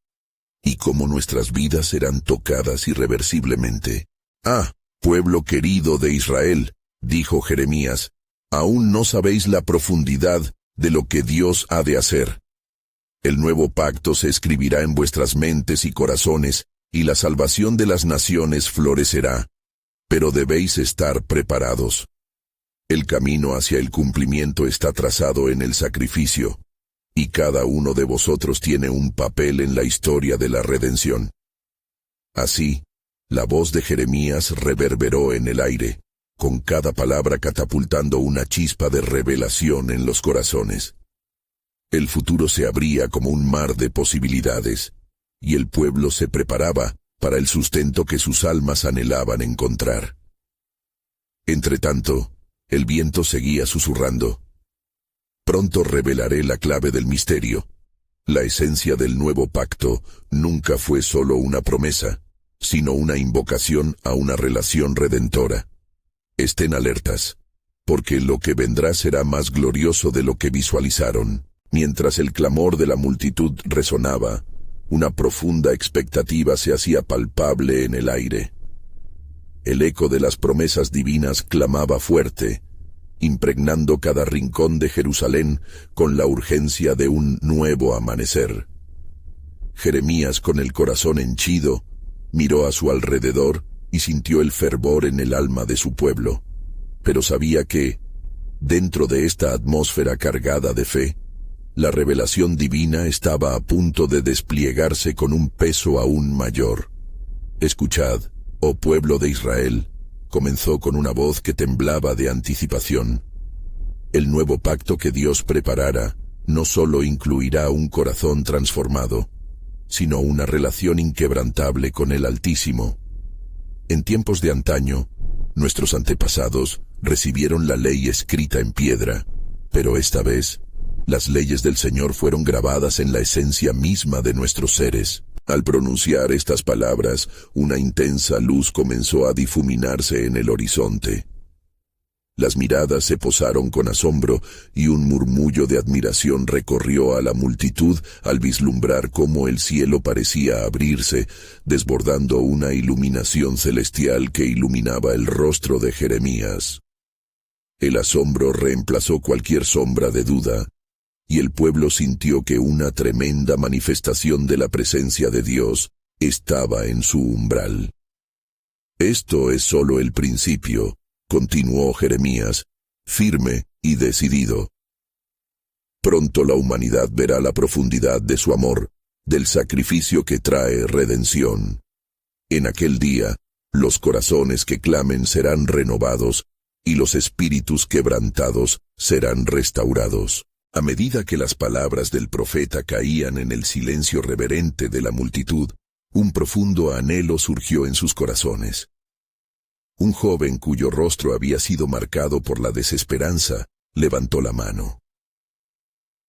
¿Y cómo nuestras vidas serán tocadas irreversiblemente? «Ah, pueblo querido de Israel», dijo Jeremías, «aún no sabéis la profundidad de lo que Dios ha de hacer. El nuevo pacto se escribirá en vuestras mentes y corazones, y la salvación de las naciones florecerá, pero debéis estar preparados. El camino hacia el cumplimiento está trazado en el sacrificio, y cada uno de vosotros tiene un papel en la historia de la redención». Así, la voz de Jeremías reverberó en el aire, con cada palabra catapultando una chispa de revelación en los corazones. El futuro se abría como un mar de posibilidades, y el pueblo se preparaba para el sustento que sus almas anhelaban encontrar. Entretanto, el viento seguía susurrando. «Pronto revelaré la clave del misterio. La esencia del nuevo pacto nunca fue solo una promesa, sino una invocación a una relación redentora. Estén alertas, porque lo que vendrá será más glorioso de lo que visualizaron». Mientras el clamor de la multitud resonaba, una profunda expectativa se hacía palpable en el aire. El eco de las promesas divinas clamaba fuerte, impregnando cada rincón de Jerusalén con la urgencia de un nuevo amanecer. Jeremías, con el corazón henchido, miró a su alrededor y sintió el fervor en el alma de su pueblo, pero sabía que, dentro de esta atmósfera cargada de fe, la revelación divina estaba a punto de despliegarse con un peso aún mayor. «Escuchad, oh pueblo de Israel», comenzó con una voz que temblaba de anticipación. «El nuevo pacto que Dios preparara no solo incluirá un corazón transformado, sino una relación inquebrantable con el Altísimo. En tiempos de antaño, nuestros antepasados recibieron la ley escrita en piedra, pero esta vez, las leyes del Señor fueron grabadas en la esencia misma de nuestros seres». Al pronunciar estas palabras, una intensa luz comenzó a difuminarse en el horizonte. Las miradas se posaron con asombro y un murmullo de admiración recorrió a la multitud al vislumbrar cómo el cielo parecía abrirse, desbordando una iluminación celestial que iluminaba el rostro de Jeremías. El asombro reemplazó cualquier sombra de duda, y el pueblo sintió que una tremenda manifestación de la presencia de Dios estaba en su umbral. Esto es solo el principio, continuó Jeremías, firme y decidido. Pronto la humanidad verá la profundidad de su amor, del sacrificio que trae redención. En aquel día, los corazones que clamen serán renovados, y los espíritus quebrantados serán restaurados. A medida que las palabras del profeta caían en el silencio reverente de la multitud, un profundo anhelo surgió en sus corazones. Un joven cuyo rostro había sido marcado por la desesperanza, levantó la mano.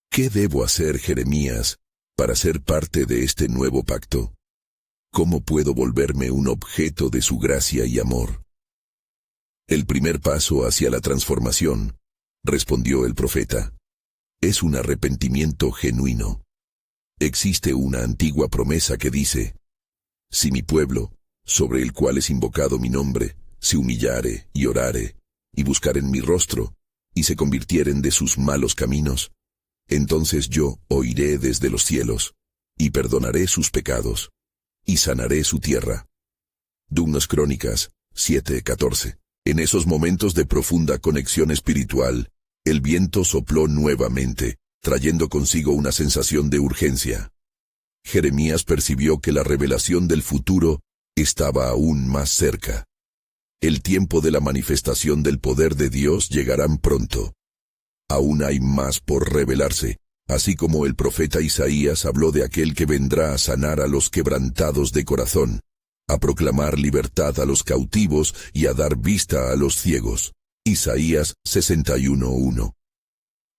¿Qué debo hacer, Jeremías, para ser parte de este nuevo pacto? ¿Cómo puedo volverme un objeto de su gracia y amor? El primer paso hacia la transformación, respondió el profeta, es un arrepentimiento genuino. Existe una antigua promesa que dice, si mi pueblo, sobre el cual es invocado mi nombre, se humillare y orare, y buscaren mi rostro, y se convirtieren de sus malos caminos, entonces yo oiré desde los cielos, y perdonaré sus pecados, y sanaré su tierra. Dumnos Crónicas 7:14. En esos momentos de profunda conexión espiritual, el viento sopló nuevamente, trayendo consigo una sensación de urgencia. Jeremías percibió que la revelación del futuro estaba aún más cerca. El tiempo de la manifestación del poder de Dios llegarán pronto. Aún hay más por revelarse, así como el profeta Isaías habló de aquel que vendrá a sanar a los quebrantados de corazón, a proclamar libertad a los cautivos y a dar vista a los ciegos. Isaías 61:1.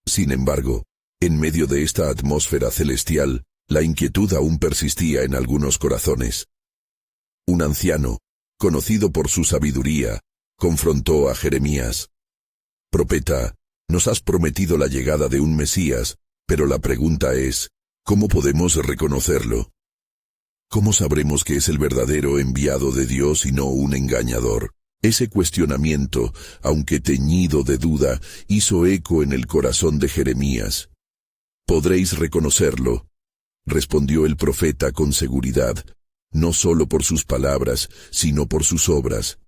Sin embargo, en medio de esta atmósfera celestial, la inquietud aún persistía en algunos corazones. Un anciano, conocido por su sabiduría, confrontó a Jeremías. Profeta, nos has prometido la llegada de un Mesías, pero la pregunta es, ¿cómo podemos reconocerlo? ¿Cómo sabremos que es el verdadero enviado de Dios y no un engañador? Ese cuestionamiento, aunque teñido de duda, hizo eco en el corazón de Jeremías. «Podréis reconocerlo», respondió el profeta con seguridad, no solo por sus palabras, sino por sus obras.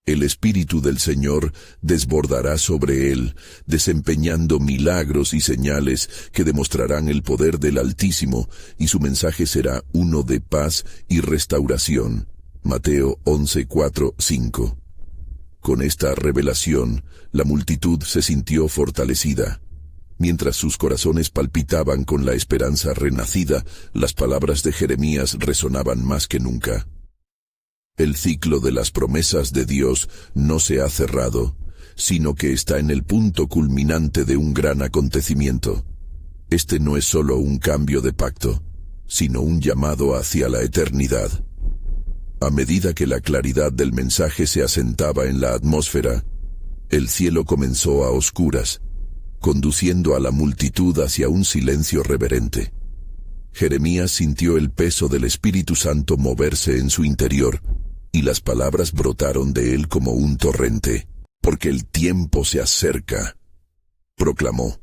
El Espíritu del Señor desbordará sobre él, desempeñando milagros y señales que demostrarán el poder del Altísimo, y su mensaje será uno de paz y restauración. Mateo 11:4-5. Con esta revelación, la multitud se sintió fortalecida. Mientras sus corazones palpitaban con la esperanza renacida, las palabras de Jeremías resonaban más que nunca. El ciclo de las promesas de Dios no se ha cerrado, sino que está en el punto culminante de un gran acontecimiento. Este no es solo un cambio de pacto, sino un llamado hacia la eternidad. A medida que la claridad del mensaje se asentaba en la atmósfera, el cielo comenzó a oscuras, conduciendo a la multitud hacia un silencio reverente. Jeremías sintió el peso del Espíritu Santo moverse en su interior, y las palabras brotaron de él como un torrente. «Porque el tiempo se acerca», proclamó.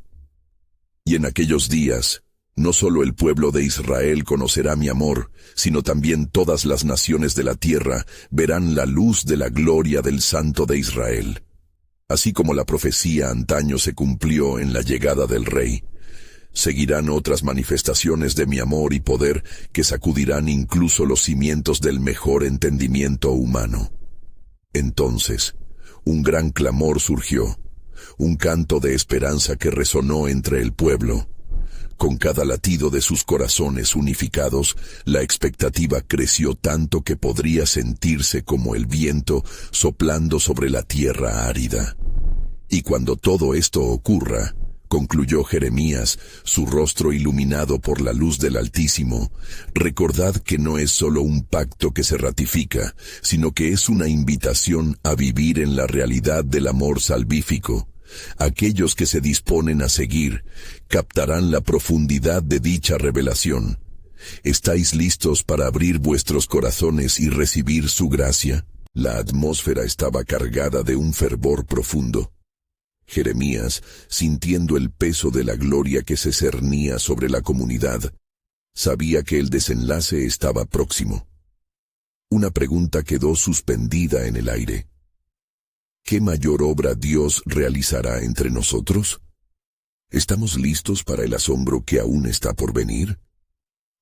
«Y en aquellos días, no solo el pueblo de Israel conocerá mi amor, sino también todas las naciones de la tierra verán la luz de la gloria del Santo de Israel». Así como la profecía antaño se cumplió en la llegada del Rey, seguirán otras manifestaciones de mi amor y poder que sacudirán incluso los cimientos del mejor entendimiento humano. Entonces, un gran clamor surgió, un canto de esperanza que resonó entre el pueblo. Con cada latido de sus corazones unificados, la expectativa creció tanto que podría sentirse como el viento soplando sobre la tierra árida. Y cuando todo esto ocurra, concluyó Jeremías, su rostro iluminado por la luz del Altísimo, recordad que no es solo un pacto que se ratifica, sino que es una invitación a vivir en la realidad del amor salvífico. Aquellos que se disponen a seguir captarán la profundidad de dicha revelación. ¿Estáis listos para abrir vuestros corazones y recibir su gracia? La atmósfera estaba cargada de un fervor profundo. Jeremías, sintiendo el peso de la gloria que se cernía sobre la comunidad, sabía que el desenlace estaba próximo. Una pregunta quedó suspendida en el aire. ¿Qué mayor obra Dios realizará entre nosotros? ¿Estamos listos para el asombro que aún está por venir?